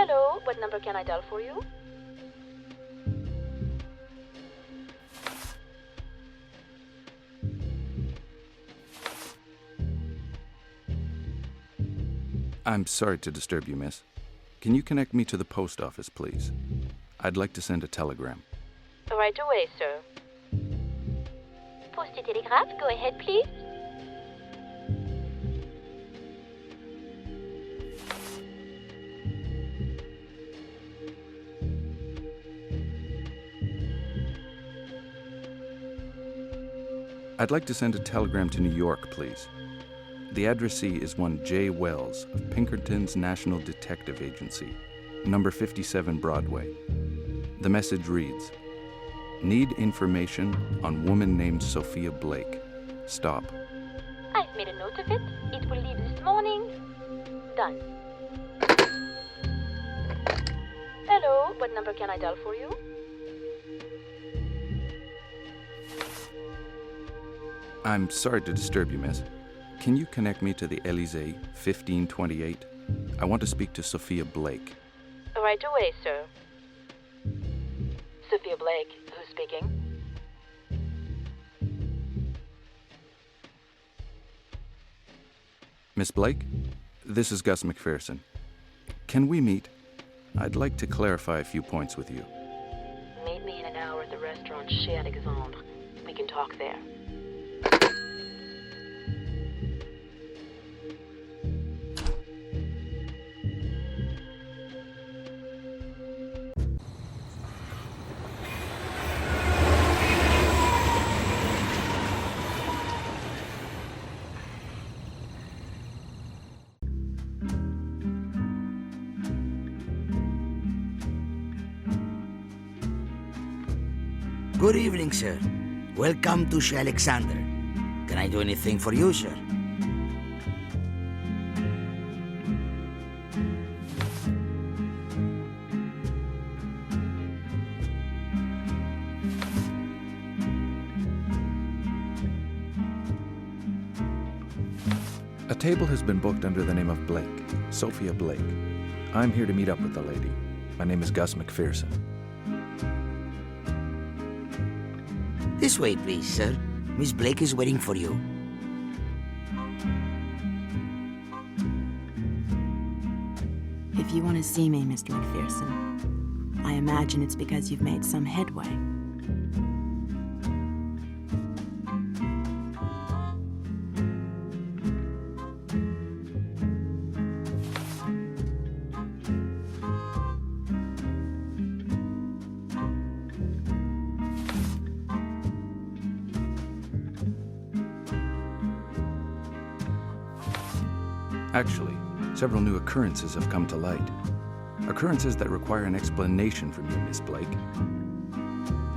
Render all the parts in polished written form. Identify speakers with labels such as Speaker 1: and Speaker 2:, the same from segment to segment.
Speaker 1: Hello, what number can I dial for you?
Speaker 2: I'm sorry to disturb you, miss. Can you connect me to the post office, please? I'd like to send a telegram.
Speaker 1: Right away, sir. Post a telegraph, go ahead, please.
Speaker 2: I'd like to send a telegram to New York, please. The addressee is one J. Wells of Pinkerton's National Detective Agency, number 57 Broadway. The message reads, Need information on woman named Sophia Blake. Stop.
Speaker 1: I've made a note of it. It will leave this morning. Done. Hello, what number can I dial for you?
Speaker 2: I'm sorry to disturb you, miss. Can you connect me to the Elysee, 1528? I want to speak to Sophia Blake.
Speaker 1: Right away, sir. Sophia Blake, who's speaking?
Speaker 2: Miss Blake, this is Gus McPherson. Can we meet? I'd like to clarify a few points with you.
Speaker 1: Meet me in an hour at the restaurant Chez Alexandre. We can talk there.
Speaker 3: Good evening, sir. Welcome to Chez Alexander. Can I do anything for you, sir?
Speaker 2: A table has been booked under the name of Blake, Sophia Blake. I'm here to meet up with the lady. My name is Gus McPherson.
Speaker 3: This way, please, sir. Miss Blake is waiting for you.
Speaker 4: If you want to see me, Mr. McPherson, I imagine it's because you've made some headway.
Speaker 2: Actually, several new occurrences have come to light. Occurrences that require an explanation from you, Miss Blake.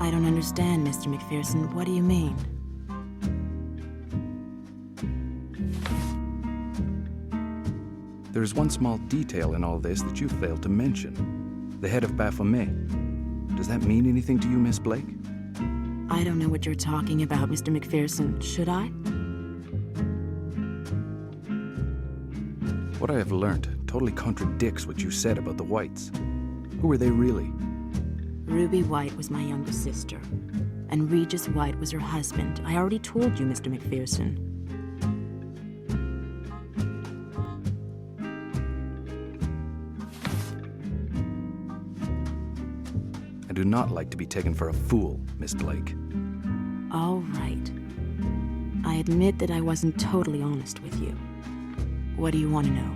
Speaker 4: I don't understand, Mr. McPherson. What do you mean?
Speaker 2: There is one small detail in all this that you failed to mention. The head of Baphomet. Does that mean anything to you, Miss Blake?
Speaker 4: I don't know what you're talking about, Mr. McPherson. Should I?
Speaker 2: What I have learned totally contradicts what you said about the Whites. Who were they really?
Speaker 4: Ruby White was my younger sister, and Regis White was her husband. I already told you, Mr. McPherson.
Speaker 2: I do not like to be taken for a fool, Miss Blake.
Speaker 4: All right. I admit that I wasn't totally honest with you. What do you want to know?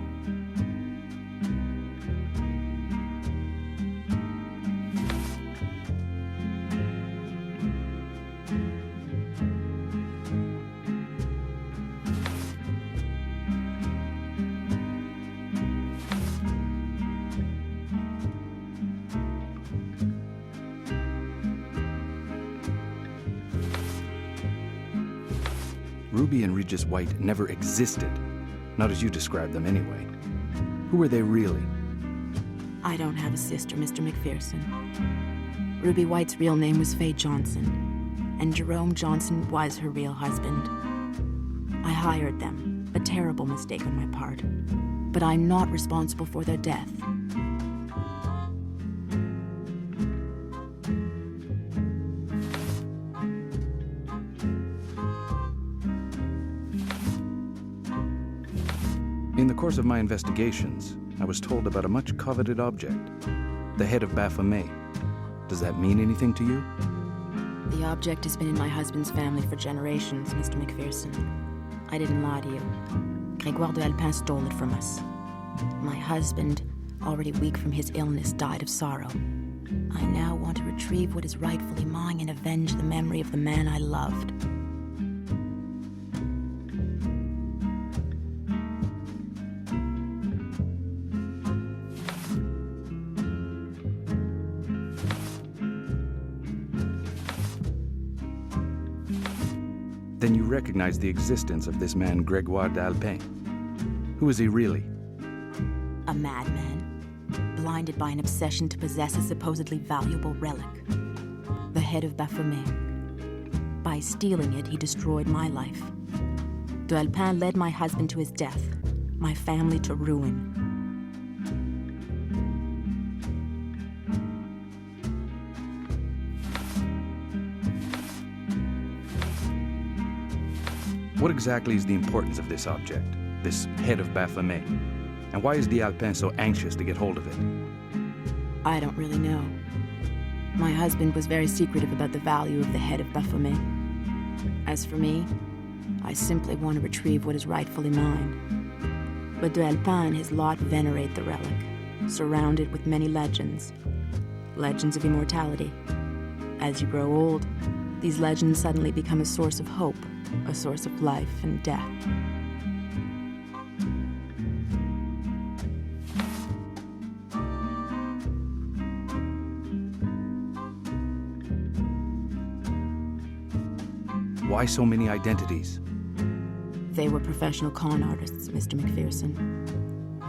Speaker 2: Ruby and Regis White never existed. Not as you described them anyway. Who were they really?
Speaker 4: I don't have a sister, Mr. McPherson. Ruby White's real name was Faye Johnson, and Jerome Johnson was her real husband. I hired them, a terrible mistake on my part, but I'm not responsible for their death.
Speaker 2: In the course of my investigations, I was told about a much coveted object, the head of Baphomet. Does that mean anything to you?
Speaker 4: The object has been in my husband's family for generations, Mr. McPherson. I didn't lie to you. Grégoire de Alpin stole it from us. My husband, already weak from his illness, died of sorrow. I now want to retrieve what is rightfully mine and avenge the memory of the man I loved.
Speaker 2: Then you recognize the existence of this man, Gregoire d'Alpin. Who is he really?
Speaker 4: A madman, blinded by an obsession to possess a supposedly valuable relic. The head of Baphomet. By stealing it, he destroyed my life. D'Alpin led my husband to his death, my family to ruin.
Speaker 2: What exactly is the importance of this object, this head of Baphomet? And why is d'Alpin so anxious to get hold of it?
Speaker 4: I don't really know. My husband was very secretive about the value of the head of Baphomet. As for me, I simply want to retrieve what is rightfully mine. But d'Alpin and his lot venerate the relic, surrounded with many legends. Legends of immortality. As you grow old, these legends suddenly become a source of hope, a source of life and death.
Speaker 2: Why so many identities?
Speaker 4: They were professional con artists, Mr. McPherson.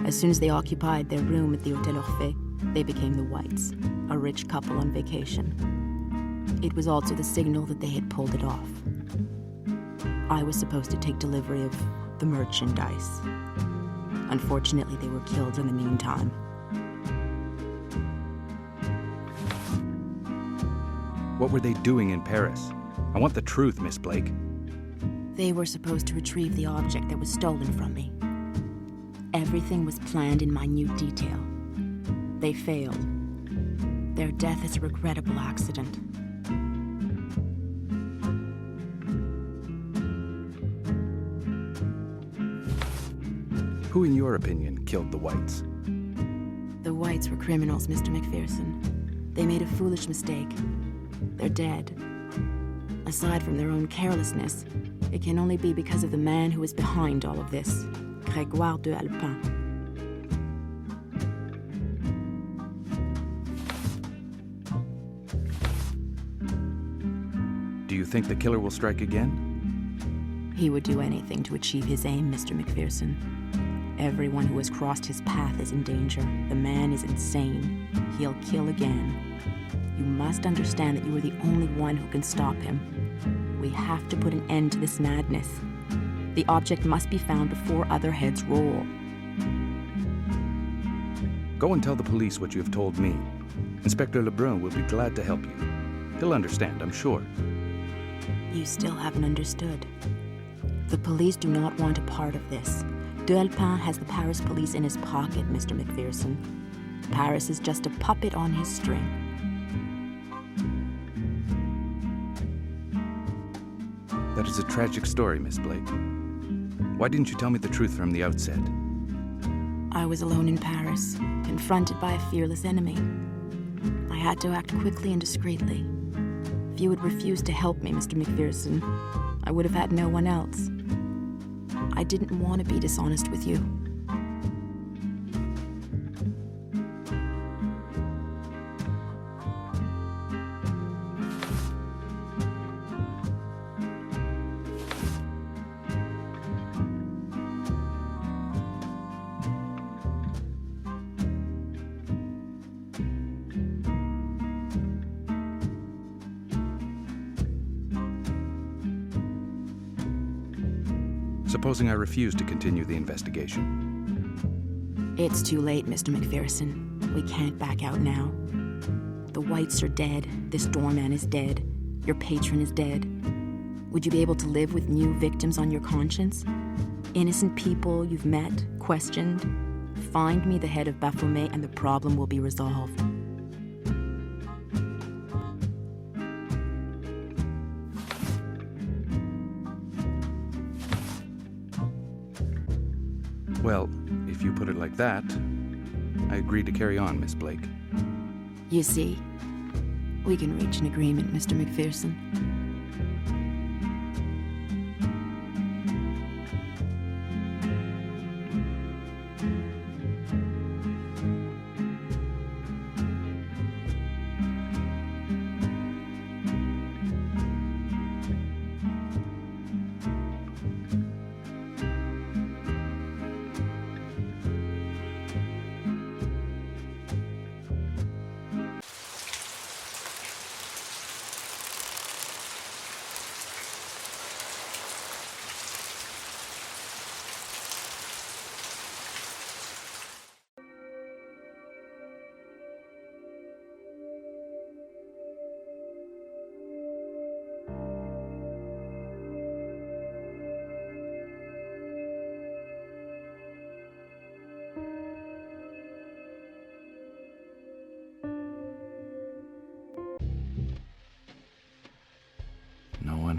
Speaker 4: As soon as they occupied their room at the Hotel Orphée, they became the Whites, a rich couple on vacation. It was also the signal that they had pulled it off. I was supposed to take delivery of the merchandise. Unfortunately, they were killed in the meantime.
Speaker 2: What were they doing in Paris? I want the truth, Miss Blake.
Speaker 4: They were supposed to retrieve the object that was stolen from me. Everything was planned in minute detail. They failed. Their death is a regrettable accident.
Speaker 2: Who, in your opinion, killed the Whites?
Speaker 4: The Whites were criminals, Mr. McPherson. They made a foolish mistake. They're dead. Aside from their own carelessness, it can only be because of the man who is behind all of this, Gregoire d'Alpin.
Speaker 2: Do you think the killer will strike again?
Speaker 4: He would do anything to achieve his aim, Mr. McPherson. Everyone who has crossed his path is in danger. The man is insane. He'll kill again. You must understand that you are the only one who can stop him. We have to put an end to this madness. The object must be found before other heads roll.
Speaker 2: Go and tell the police what you have told me. Inspector Lebrun will be glad to help you. He'll understand, I'm sure.
Speaker 4: You still haven't understood. The police do not want a part of this. D'Alpin has the Paris police in his pocket, Mr. McPherson. Paris is just a puppet on his string.
Speaker 2: That is a tragic story, Miss Blake. Why didn't you tell me the truth from the outset?
Speaker 4: I was alone in Paris, confronted by a fearless enemy. I had to act quickly and discreetly. If you had refused to help me, Mr. McPherson, I would have had no one else. I didn't want to be dishonest with you.
Speaker 2: Supposing I refuse to continue the investigation?
Speaker 4: It's too late, Mr. McPherson. We can't back out now. The Whites are dead. This doorman is dead. Your patron is dead. Would you be able to live with new victims on your conscience? Innocent people you've met, questioned? Find me the head of Baphomet and the problem will be resolved.
Speaker 2: Well, if you put it like that, I agree to carry on, Miss Blake.
Speaker 4: You see, we can reach an agreement, Mr. McPherson.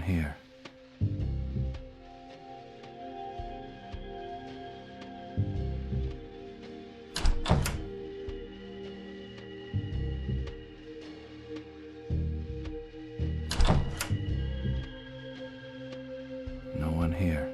Speaker 2: here. No one here.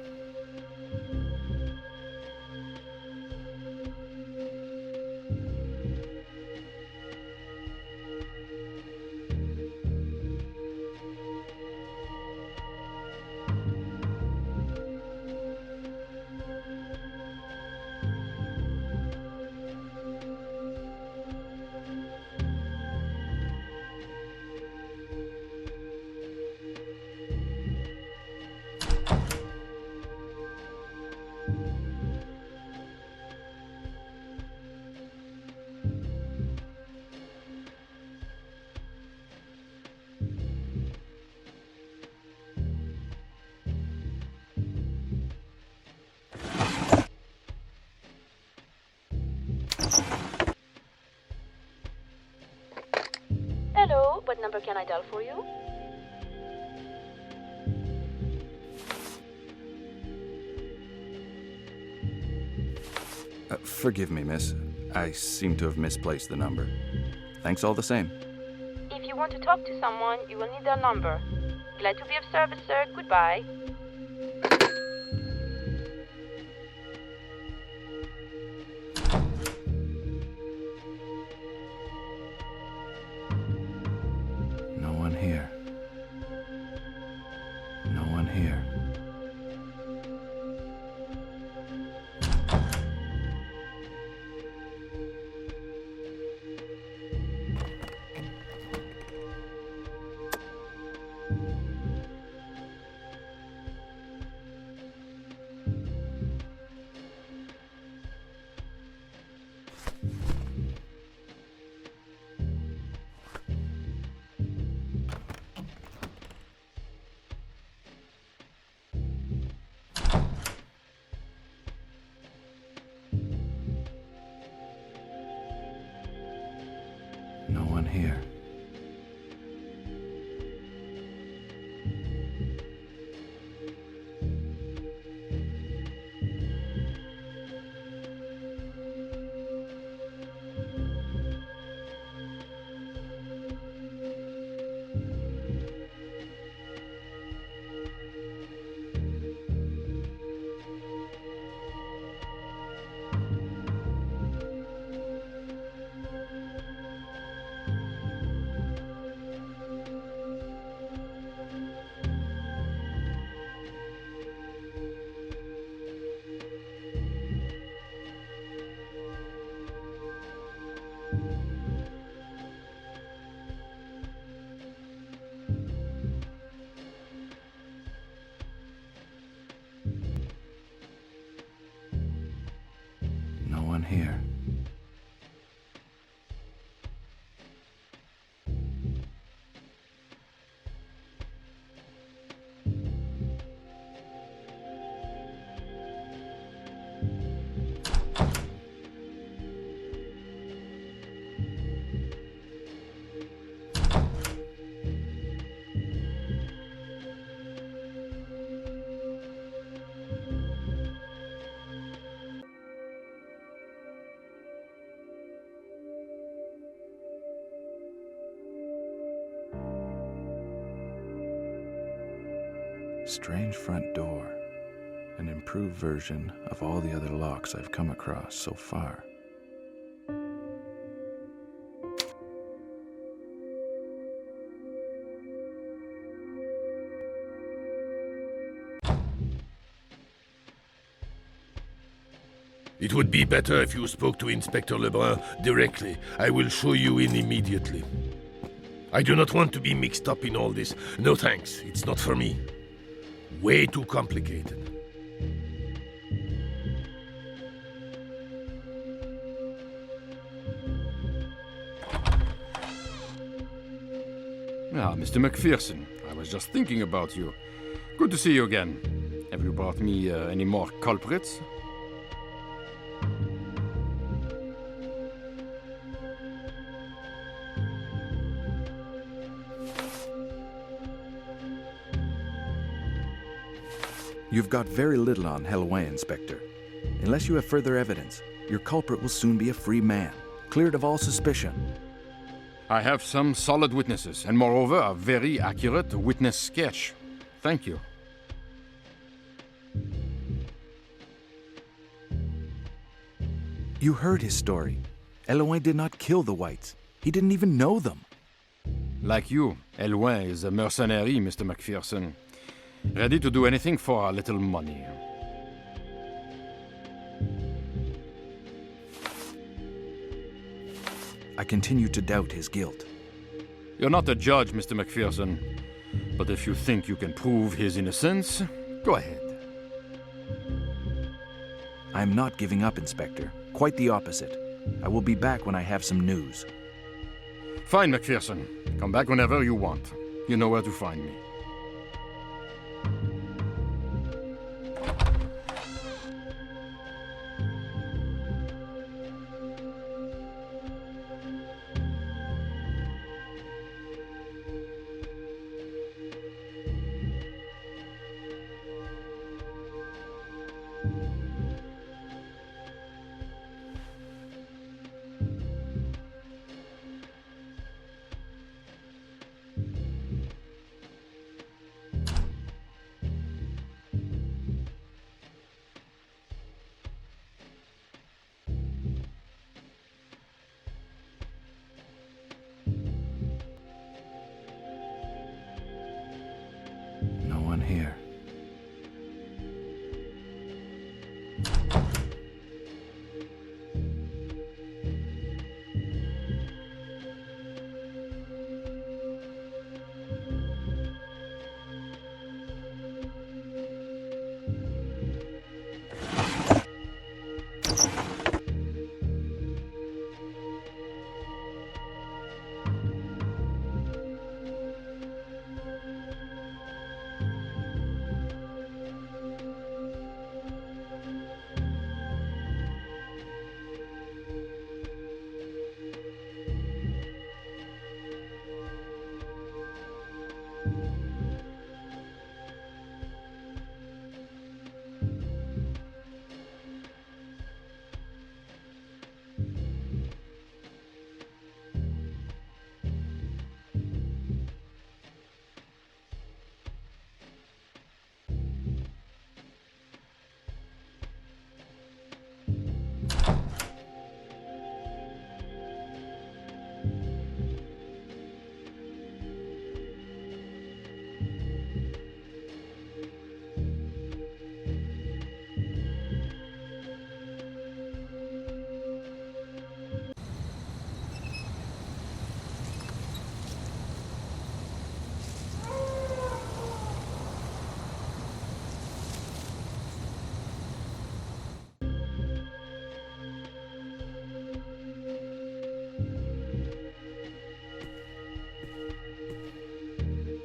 Speaker 1: Hello, what number can I dial for you?
Speaker 2: Forgive me, miss. I seem to have misplaced the number. Thanks all the same.
Speaker 1: If you want to talk to someone, you will need their number. Glad to be of service, sir. Goodbye.
Speaker 2: No one here. No one here. No one here. No one here. Strange front door. An improved version of all the other locks I've come across so far.
Speaker 5: It would be better if you spoke to Inspector Lebrun directly. I will show you in immediately. I do not want to be mixed up in all this. No thanks, it's not for me. Way too complicated.
Speaker 6: Ah, Mr. McPherson, I was just thinking about you. Good to see you again. Have you brought me any more culprits?
Speaker 2: You've got very little on Hellouin, Inspector. Unless you have further evidence, your culprit will soon be a free man, cleared of all suspicion.
Speaker 6: I have some solid witnesses, and moreover, a very accurate witness sketch. Thank you.
Speaker 2: You heard his story. Hellouin did not kill the whites. He didn't even know them.
Speaker 6: Like you, Hellouin is a mercenary, Mr. McPherson. Ready to do anything for a little money.
Speaker 2: I continue to doubt his guilt.
Speaker 6: You're not a judge, Mr. McPherson. But if you think you can prove his innocence, go ahead.
Speaker 2: I'm not giving up, Inspector. Quite the opposite. I will be back when I have some news.
Speaker 6: Fine, McPherson. Come back whenever you want. You know where to find me.
Speaker 2: No one here.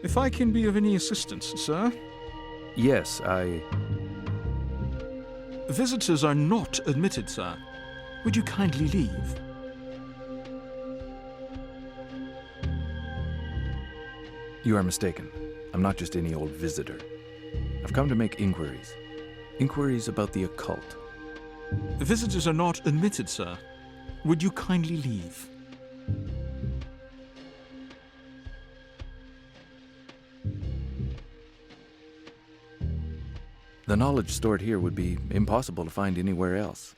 Speaker 7: If I can be of any assistance, sir.
Speaker 2: Yes,
Speaker 7: Visitors are not admitted, sir. Would you kindly leave?
Speaker 2: You are mistaken. I'm not just any old visitor. I've come to make inquiries. Inquiries about the occult.
Speaker 7: Visitors are not admitted, sir. Would you kindly leave?
Speaker 2: The knowledge stored here would be impossible to find anywhere else.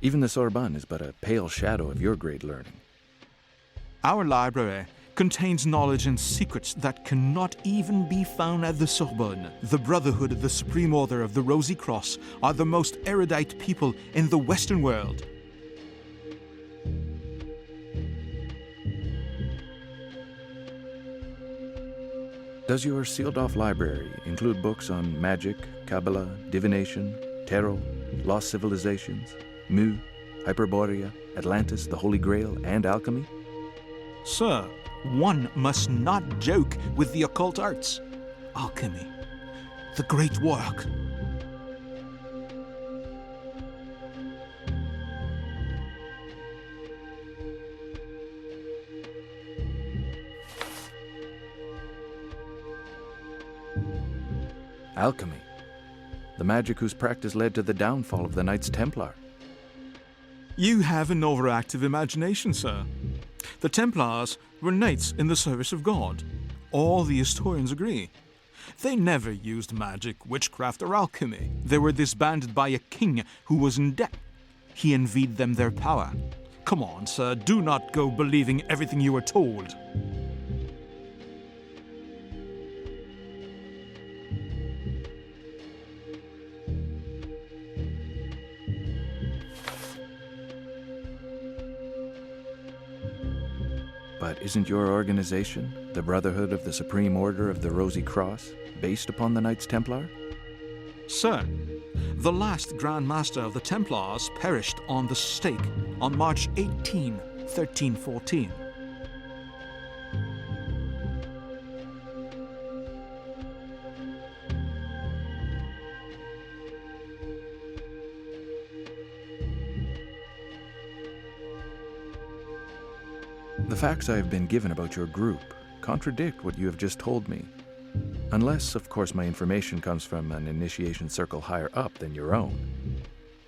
Speaker 2: Even the Sorbonne is but a pale shadow of your great learning.
Speaker 7: Our library contains knowledge and secrets that cannot even be found at the Sorbonne. The Brotherhood of the Supreme Order of the Rosy Cross are the most erudite people in the Western world.
Speaker 2: Does your sealed-off library include books on magic, Kabbalah, divination, tarot, lost civilizations, Mu, Hyperborea, Atlantis, the Holy Grail, and alchemy?
Speaker 7: Sir, one must not joke with the occult arts. Alchemy, the great work.
Speaker 2: Alchemy? the magic whose practice led to the downfall of the Knights Templar.
Speaker 7: You have an overactive imagination, sir. The Templars were knights in the service of God. All the historians agree. They never used magic, witchcraft, or alchemy. They were disbanded by a king who was in debt. He envied them their power. Come on, sir, do not go believing everything you were told.
Speaker 2: But isn't your organization, the Brotherhood of the Supreme Order of the Rosy Cross, based upon the Knights Templar?
Speaker 7: Sir, the last Grand Master of the Templars perished on the stake on March 18, 1314.
Speaker 2: The facts I have been given about your group contradict what you have just told me. Unless, of course, my information comes from an initiation circle higher up than your own.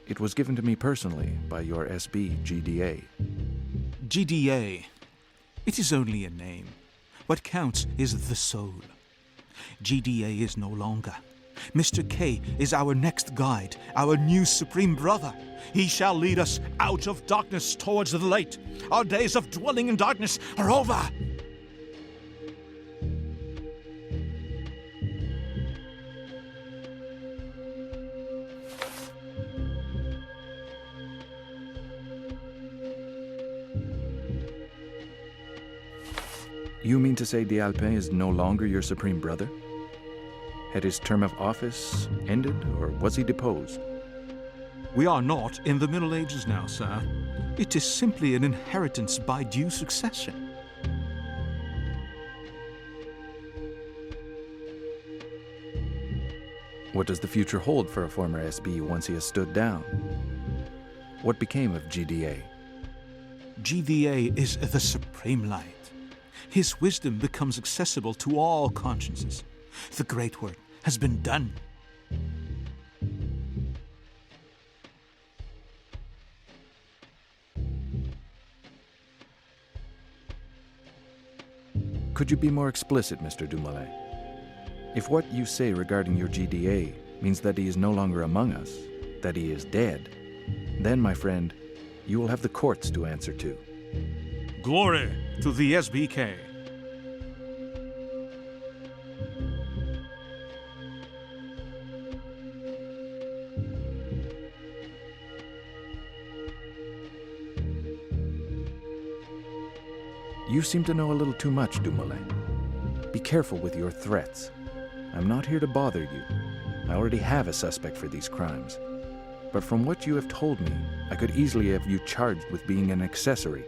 Speaker 2: It was given to me personally by your SB GDA.
Speaker 7: GDA. It is only a name. What counts is the soul. GDA is no longer. Mr. K is our next guide, our new supreme brother. He shall lead us out of darkness towards the light. Our days of dwelling in darkness are over.
Speaker 2: You mean to say D'Alpin is no longer your supreme brother? Had his term of office ended, or was he deposed?
Speaker 7: We are not in the Middle Ages now, sir. It is simply an inheritance by due succession.
Speaker 2: What does the future hold for a former SB once he has stood down? What became of GDA?
Speaker 7: GDA is the supreme light. His wisdom becomes accessible to all consciences. The great work has been done.
Speaker 2: Could you be more explicit, Mr. Dumoulin? If what you say regarding your GDA means that he is no longer among us, that he is dead, then, my friend, you will have the courts to answer to.
Speaker 7: Glory to the SBK.
Speaker 2: You seem to know a little too much, Dumoulin. Be careful with your threats. I'm not here to bother you. I already have a suspect for these crimes. But from what you have told me, I could easily have you charged with being an accessory.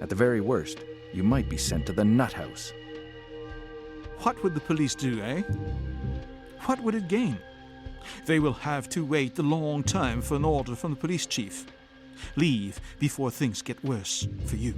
Speaker 2: At the very worst, you might be sent to the nut house.
Speaker 7: What would the police do, eh? What would it gain? They will have to wait a long time for an order from the police chief. Leave before things get worse for you.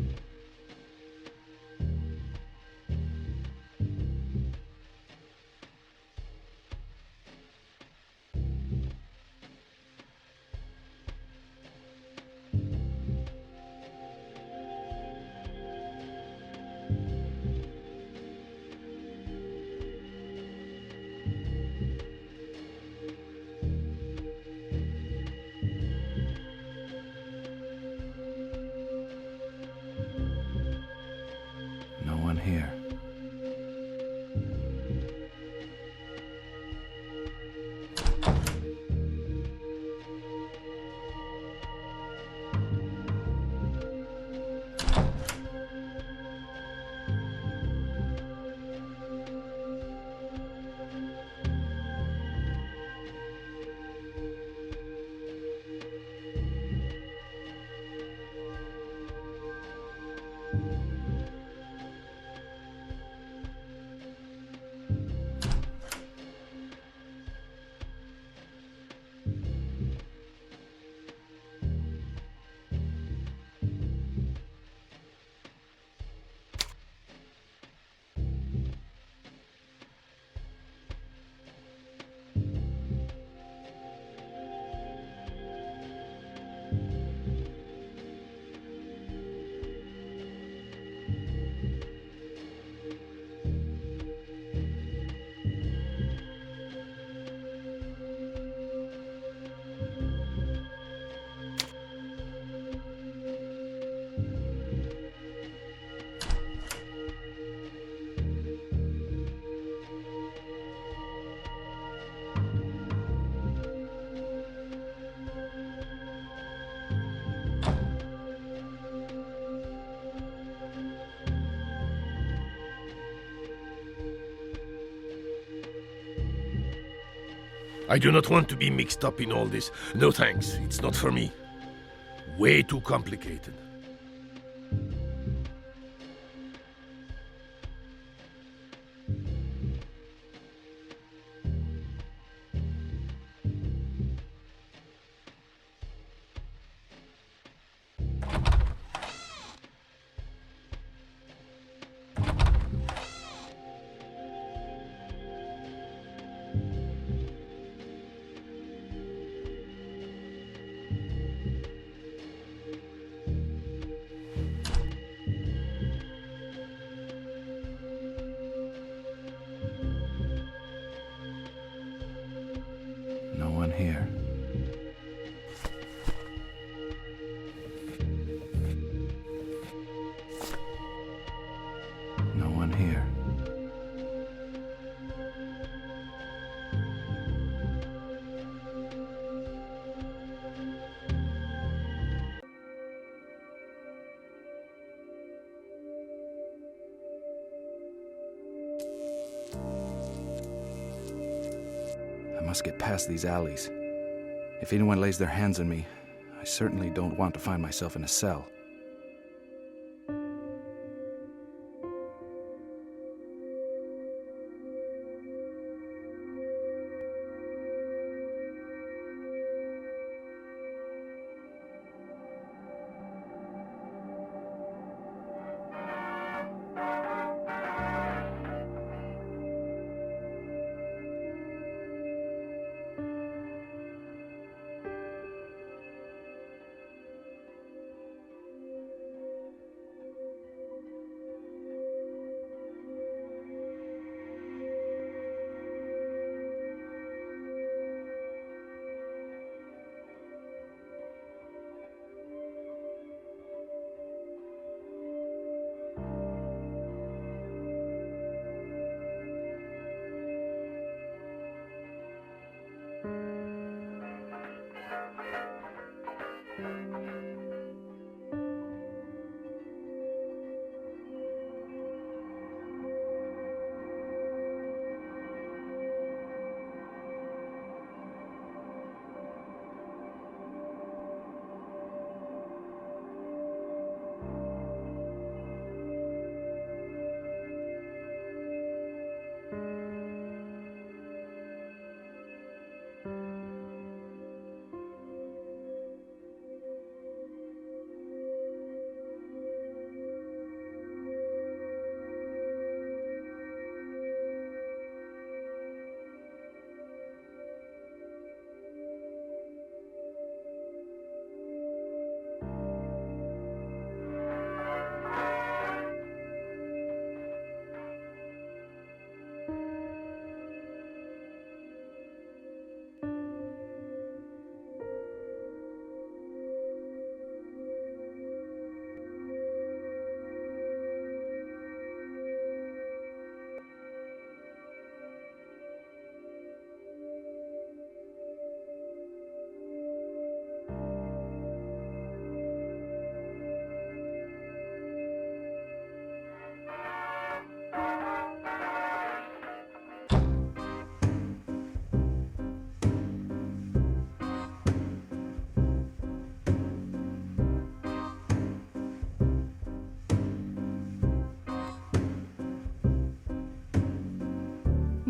Speaker 5: I do not want to be mixed up in all this. No thanks, it's not for me. Way too complicated.
Speaker 2: No one here. No one here. I must get past these alleys. If anyone lays their hands on me, I certainly don't want to find myself in a cell.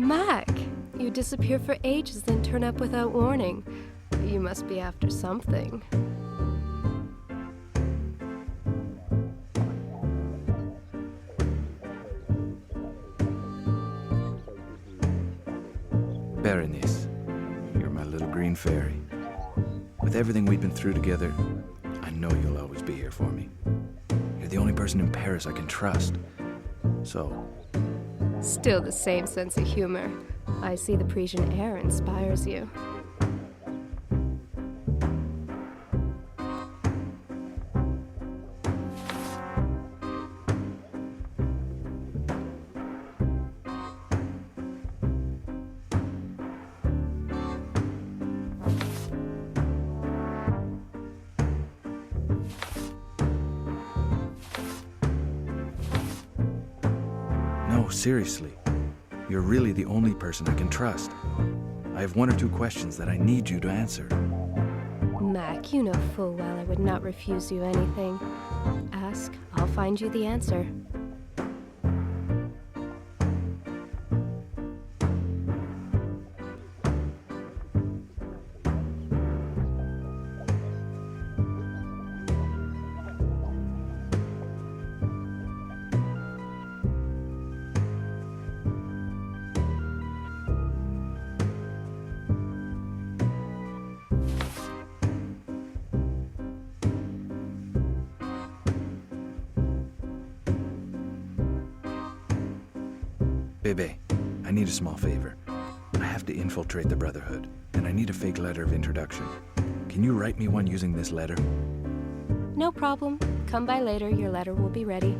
Speaker 8: Mac, you disappear for ages, then turn up without warning. You must be after something.
Speaker 2: Berenice, you're my little green fairy. With everything we've been through together, I know you'll always be here for me. You're the only person in Paris I can trust. So,
Speaker 8: Still the same sense of humor. I see the Parisian air inspires you.
Speaker 2: no, seriously. You're really the only person I can trust. I have one or two questions that I need you to answer.
Speaker 8: Mac, you know full well I would not refuse you anything. Ask, I'll find you the answer.
Speaker 2: Bebe, I need a small favor. I have to infiltrate the Brotherhood, and I need a fake letter of introduction. Can you write me one using this letter?
Speaker 8: No problem. Come by later, your letter will be ready.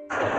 Speaker 1: Hello?